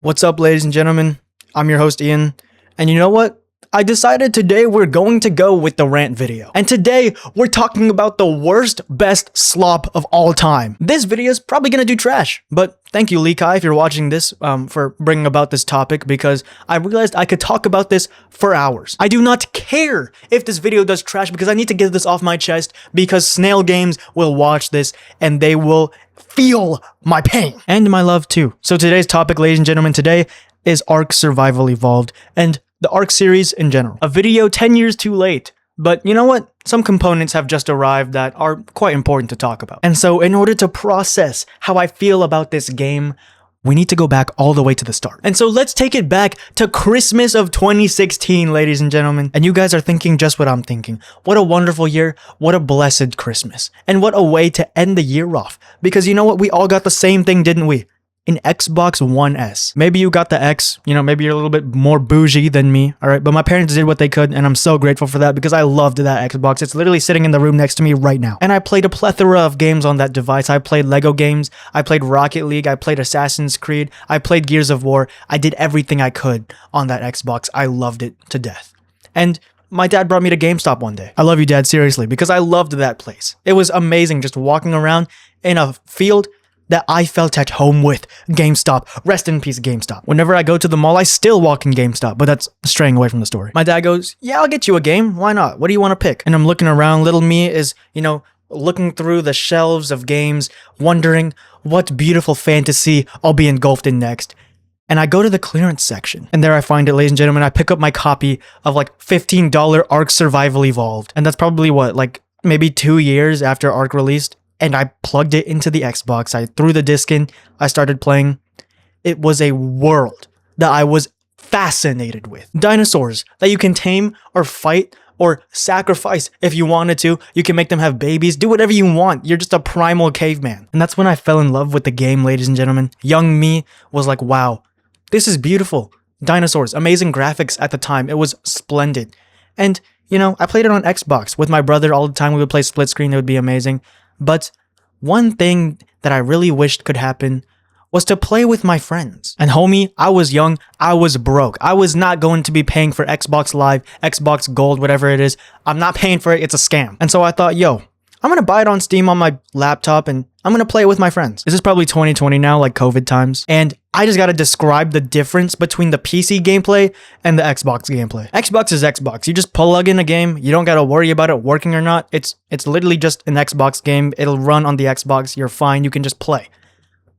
What's up, ladies and gentlemen? I'm your host, Ian. And you know what? I decided today we're going to go with the rant video. And today, we're talking about the worst, best slop of all time. This video is probably gonna do trash, but thank you, Lee Kai, if you're watching this, for bringing about this topic, because I realized I could talk about this for hours. I do not care if this video does trash, because I need to get this off my chest, because Snail Games will watch this, and they will feel my pain. And my love, too. So today's topic, ladies and gentlemen, today is ARK Survival Evolved, and the ARK series in general. A video 10 years too late, but you know what? Some components have just arrived that are quite important to talk about. And so in order to process how I feel about this game, we need to go back all the way to the start. And so let's take it back to Christmas of 2016, ladies and gentlemen. And you guys are thinking just what I'm thinking. What a wonderful year. What a blessed Christmas. And what a way to end the year off. Because you know what? We all got the same thing, didn't we? An Xbox One S. Maybe you got the X, maybe you're a little bit more bougie than me, alright? But my parents did what they could, and I'm so grateful for that because I loved that Xbox. It's literally sitting in the room next to me right now. And I played a plethora of games on that device. I played Lego games, I played Rocket League, I played Assassin's Creed, I played Gears of War. I did everything I could on that Xbox. I loved it to death. And my dad brought me to GameStop one day. I love you, Dad, seriously, because I loved that place. It was amazing just walking around in a field that I felt at home with. GameStop. Rest in peace, GameStop. Whenever I go to the mall, I still walk in GameStop, but that's straying away from the story. My dad goes, yeah, I'll get you a game. Why not? What do you want to pick? And I'm looking around. Little me is, looking through the shelves of games, wondering what beautiful fantasy I'll be engulfed in next. And I go to the clearance section, and there I find it, ladies and gentlemen. I pick up my copy of $15 ARK Survival Evolved. And that's probably maybe 2 years after ARK released. And I plugged it into the Xbox. I threw the disc in. I started playing. It was a world that I was fascinated with. Dinosaurs that you can tame or fight or sacrifice if you wanted to. You can make them have babies. Do whatever you want. You're just a primal caveman. And that's when I fell in love with the game, ladies and gentlemen. Young me was like, wow, this is beautiful. Dinosaurs, amazing graphics at the time. It was splendid. And, I played it on Xbox with my brother all the time. We would play split screen. It would be amazing. But one thing that I really wished could happen was to play with my friends. And homie, I was young, I was broke. I was not going to be paying for Xbox Live, Xbox Gold, whatever it is. I'm not paying for it, it's a scam. And so I thought, yo, I'm gonna buy it on Steam on my laptop and I'm gonna play it with my friends. This is probably 2020 now, like COVID times. And I just gotta describe the difference between the PC gameplay and the Xbox gameplay. Xbox is Xbox. You just plug in a game. You don't gotta worry about it working or not. It's literally just an Xbox game. It'll run on the Xbox. You're fine. You can just play.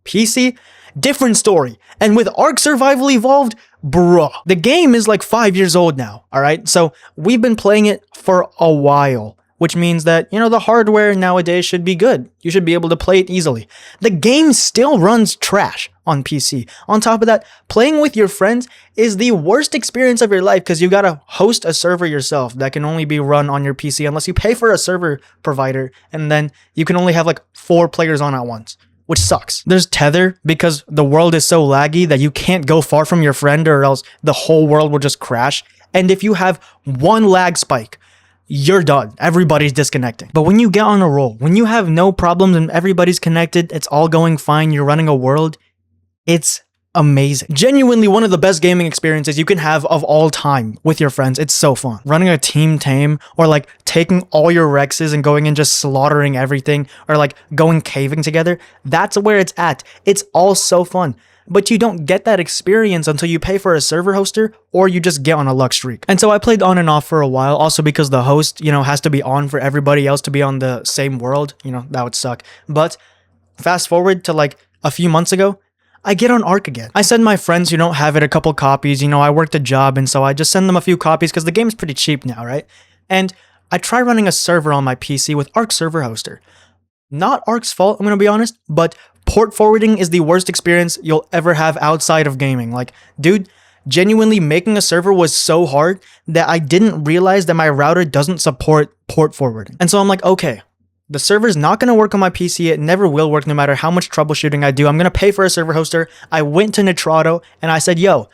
PC, different story. And with ARK Survival Evolved, bruh, the game is 5 years old now, alright? So we've been playing it for a while, which means that, the hardware nowadays should be good. You should be able to play it easily. The game still runs trash on PC. On top of that, playing with your friends is the worst experience of your life because you gotta host a server yourself that can only be run on your PC unless you pay for a server provider, and then you can only have 4 players on at once, which sucks. There's tether because the world is so laggy that you can't go far from your friend or else the whole world will just crash. And if you have one lag spike, you're done. Everybody's disconnecting. But when you get on a roll, when you have no problems and everybody's connected, it's all going fine, you're running a world, it's amazing. Genuinely one of the best gaming experiences you can have of all time with your friends. It's so fun. Running a team tame or taking all your Rexes and going and just slaughtering everything or going caving together. That's where it's at. It's all so fun. But you don't get that experience until you pay for a server hoster or you just get on a luck streak. And so I played on and off for a while, also because the host, has to be on for everybody else to be on the same world. That would suck. But fast forward to a few months ago, I get on ARK again. I send my friends who don't have it a couple copies. I worked a job, and so I just send them a few copies because the game's pretty cheap now, right? And I try running a server on my PC with ARK Server Hoster. Not ARK's fault, I'm gonna be honest, but port forwarding is the worst experience you'll ever have outside of gaming. Dude, genuinely making a server was so hard that I didn't realize that my router doesn't support port forwarding. And so I'm like, okay, the server's not going to work on my PC. It never will work no matter how much troubleshooting I do. I'm going to pay for a server hoster. I went to Nitrado and I said, yo,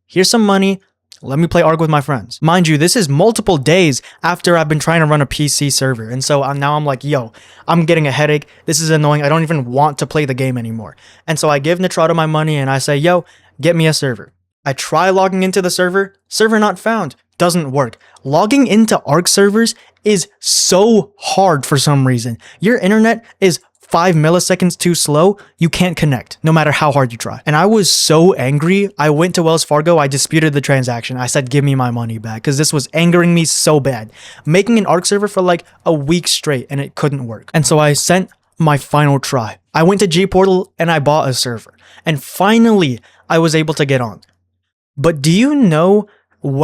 here's some money. Let me play ARK with my friends. Mind you, this is multiple days after I've been trying to run a PC server. And so now I'm like, yo, I'm getting a headache. This is annoying. I don't even want to play the game anymore. And so I give Nitrado my money and I say, yo, get me a server. I try logging into the server not found, doesn't work. Logging into ARK servers is so hard for some reason. Your internet is 5 milliseconds too slow, you can't connect, no matter how hard you try. And I was so angry, I went to Wells Fargo, I disputed the transaction. I said, give me my money back, because this was angering me so bad. Making an ARK server for like a week straight, and it couldn't work. And so I sent my final try. I went to Gportal, and I bought a server. And finally, I was able to get on. But do you know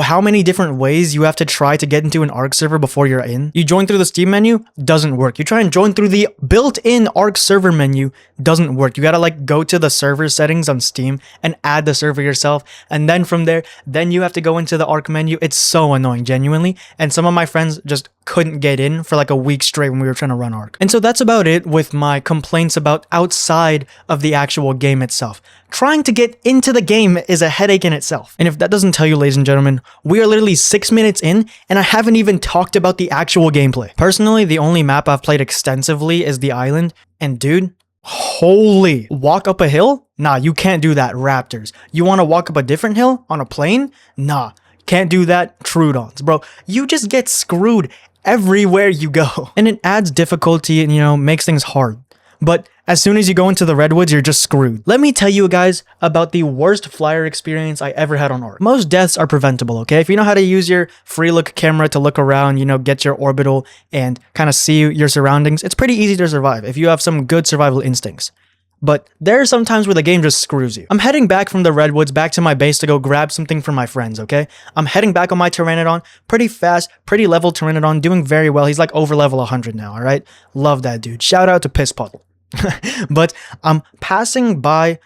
how many different ways you have to try to get into an ARK server before you're in? You join through the Steam menu, doesn't work. You try and join through the built-in ARK server menu, doesn't work. You gotta like go to the server settings on Steam and add the server yourself. And then from there, then you have to go into the ARK menu. It's so annoying, genuinely. And some of my friends just couldn't get in for like a week straight when we were trying to run ARK. And so that's about it with my complaints about outside of the actual game itself. Trying to get into the game is a headache in itself. And if that doesn't tell you, ladies and gentlemen, we are literally 6 minutes in and I haven't even talked about the actual gameplay. Personally, the only map I've played extensively is the island. And dude, holy, walk up a hill? Nah, you can't do that, Raptors. You want to walk up a different hill on a plane? Nah, can't do that, Trudons. Bro, you just get screwed everywhere you go. And it adds difficulty and, you know, makes things hard. But as soon as you go into the redwoods, you're just screwed. Let me tell you guys about the worst flyer experience I ever had on ARK. Most deaths are preventable, okay? If you know how to use your free look camera to look around, you know, get your orbital and kind of see your surroundings, it's pretty easy to survive if you have some good survival instincts. But there are some times where the game just screws you. I'm heading back from the redwoods back to my base to go grab something for my friends, okay? I'm heading back on my Pteranodon, pretty fast, pretty level Pteranodon, doing very well. He's like over level 100 now, all right? Love that dude. Shout out to Piss Puddle. But I'm passing by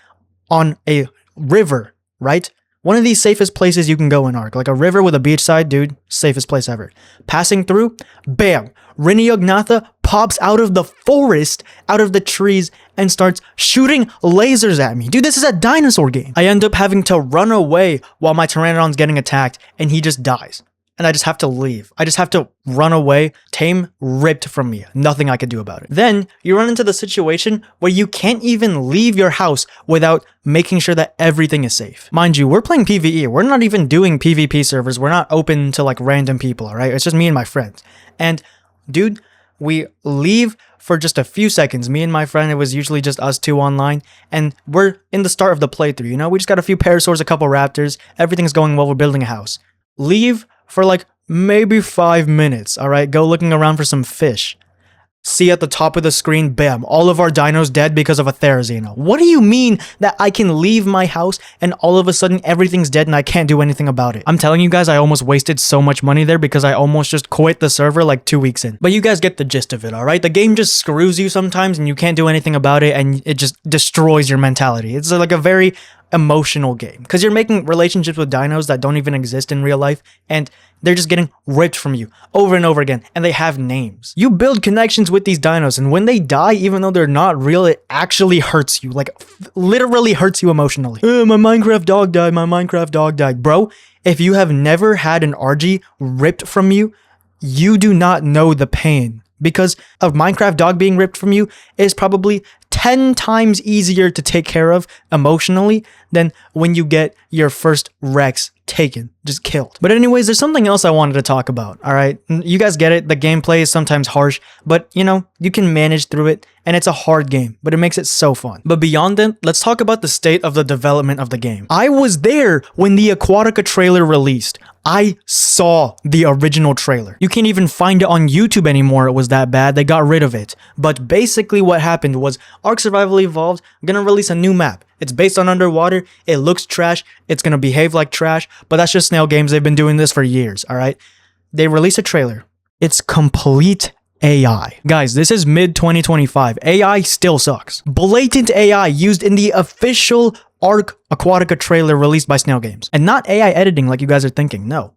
on a river, right? One of the safest places you can go in ARK. Like a river with a beachside, dude, safest place ever. Passing through, bam! Riniognatha pops out of the forest, out of the trees, and starts shooting lasers at me. Dude, this is a dinosaur game. I end up having to run away while my Pteranodon's getting attacked, and he just dies. And I just have to leave. I just have to run away. Tame ripped from me. Nothing I could do about it. Then you run into the situation where you can't even leave your house without making sure that everything is safe. Mind you, we're playing PvE. We're not even doing PvP servers. We're not open to like random people, all right? It's just me and my friends. And dude, we leave for just a few seconds. Me and my friend, it was usually just us two online. And we're in the start of the playthrough, you know? We just got a few parasaurs, a couple raptors. Everything's going well. We're building a house. Leave for like maybe 5 minutes, all right? Go looking around for some fish. See at the top of the screen, bam, all of our dinos dead because of a Therizino. What do you mean that I can leave my house and all of a sudden everything's dead and I can't do anything about it? I'm telling you guys, I almost wasted so much money there because I almost just quit the server like 2 weeks in. But you guys get the gist of it, all right? The game just screws you sometimes and you can't do anything about it and it just destroys your mentality. It's like a very emotional game because you're making relationships with dinos that don't even exist in real life and they're just getting ripped from you over and over again and they have names. You build connections with these dinos and when they die, even though they're not real, it actually hurts you, like literally hurts you emotionally. My Minecraft dog died, my Minecraft dog died. Bro, if you have never had an RG ripped from you, you do not know the pain. Because a Minecraft dog being ripped from you is probably 10 times easier to take care of emotionally than when you get your first Rex taken, just killed. But anyways, there's something else I wanted to talk about, all right? You guys get it, the gameplay is sometimes harsh, but you know, you can manage through it, and it's a hard game, but it makes it so fun. But beyond that, let's talk about the state of the development of the game. I was there when the Aquatica trailer released. I saw the original trailer. You can't even find it on YouTube anymore, it was that bad, they got rid of it. But basically what happened was, ARK Survival Evolved gonna release a new map. It's based on underwater, it looks trash, it's gonna behave like trash, but that's just Snail Games, they've been doing this for years, alright? They released a trailer. It's complete AI. Guys, this is mid-2025. AI still sucks. Blatant AI used in the official ARK Aquatica trailer released by Snail Games. And not AI editing like you guys are thinking, no.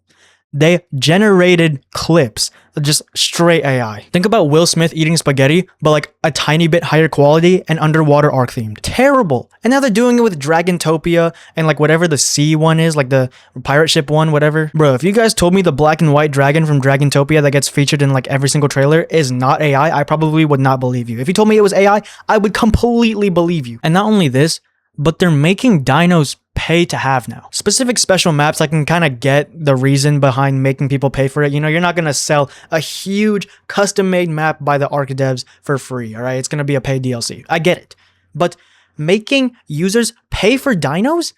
They generated clips, just straight AI. Think about Will Smith eating spaghetti, but like a tiny bit higher quality and underwater ARK themed. Terrible. And now they're doing it with Dragantopia and like whatever the sea one is, like the pirate ship one, whatever. Bro, if you guys told me the black and white dragon from Dragantopia that gets featured in like every single trailer is not AI, I probably would not believe you. If you told me it was AI, I would completely believe you. And not only this, but they're making dinos pay to have now. Specific special maps, I can kind of get the reason behind making people pay for it. You know, you're not going to sell a huge custom-made map by the ARK devs for free, all right? It's going to be a paid DLC. I get it. But making users pay for dinos?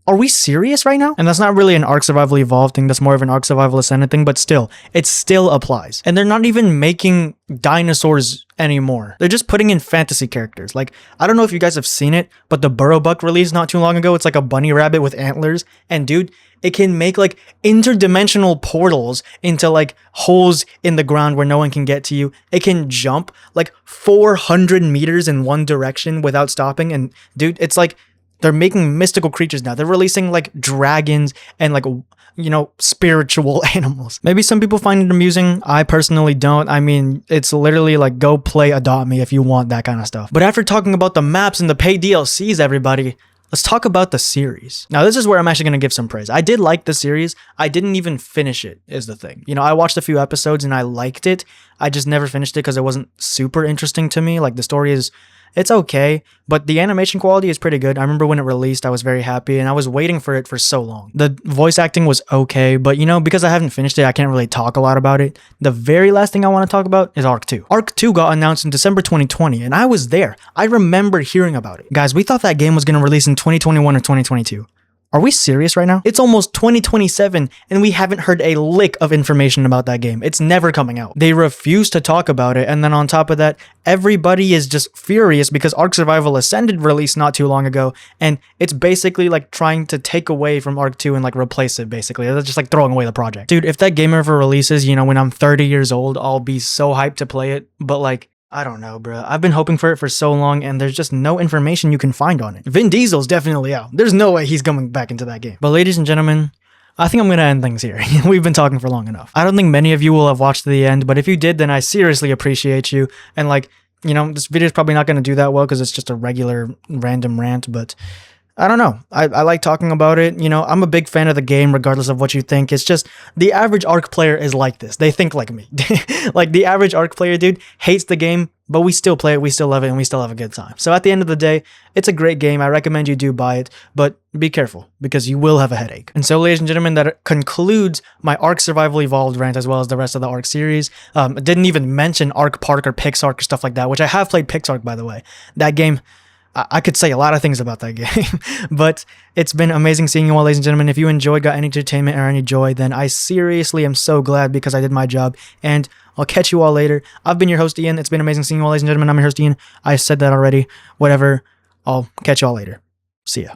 Are we serious right now? And that's not really an ARK Survival Evolved thing, that's more of an ARK Survival Ascended thing, but still, it still applies. And they're not even making dinosaurs anymore. They're just putting in fantasy characters. Like, I don't know if you guys have seen it, but the Burrow Buck released not too long ago, it's like a bunny rabbit with antlers, and dude, it can make like interdimensional portals into like holes in the ground where no one can get to you. It can jump like 400 meters in one direction without stopping, and dude, it's like, they're making mystical creatures now. They're releasing like dragons and like, you know, spiritual animals. Maybe some people find it amusing. I personally don't. I mean, it's literally like go play Adopt Me if you want that kind of stuff. But after talking about the maps and the paid DLCs, everybody, let's talk about the series. Now, this is where I'm actually going to give some praise. I did like the series. I didn't even finish it, is the thing. You know, I watched a few episodes and I liked it. I just never finished it because it wasn't super interesting to me. Like, the story is... it's okay, but the animation quality is pretty good. I remember when it released, I was very happy, and I was waiting for it for so long. The voice acting was okay, but you know, because I haven't finished it, I can't really talk a lot about it. The very last thing I want to talk about is ARK 2. ARK 2 got announced in December 2020, and I was there. I remember hearing about it. Guys, we thought that game was going to release in 2021 or 2022. Are we serious right now? It's almost 2027 and we haven't heard a lick of information about that game. It's never coming out. They refuse to talk about it, and then on top of that, everybody is just furious because ARK Survival Ascended released not too long ago, and it's basically like trying to take away from ARK 2 and like replace it basically. They're just like throwing away the project. Dude, if that game ever releases, you know, when I'm 30 years old, I'll be so hyped to play it, but like, I don't know, bro. I've been hoping for it for so long, and there's just no information you can find on it. Vin Diesel's definitely out. There's no way he's coming back into that game. But ladies and gentlemen, I think I'm going to end things here. We've been talking for long enough. I don't think many of you will have watched to the end, but if you did, then I seriously appreciate you. And like, you know, this video is probably not going to do that well because it's just a regular random rant, but... I don't know. I like talking about it. You know, I'm a big fan of the game regardless of what you think. It's just the average ARK player is like this. They think like me. Like the average ARK player, dude, hates the game, but we still play it, we still love it, and we still have a good time. So at the end of the day, it's a great game. I recommend you do buy it, but be careful because you will have a headache. And so, ladies and gentlemen, that concludes my ARK Survival Evolved rant as well as the rest of the ARK series. I didn't even mention ARK Park or PixARK or stuff like that, which I have played PixARK, by the way. That game... I could say a lot of things about that game, but it's been amazing seeing you all, ladies and gentlemen. If you enjoyed, got any entertainment or any joy, then I seriously am so glad because I did my job, and I'll catch you all later. I've been your host, Ian. It's been amazing seeing you all, ladies and gentlemen. I'm your host, Ian. I said that already. Whatever. I'll catch you all later. See ya.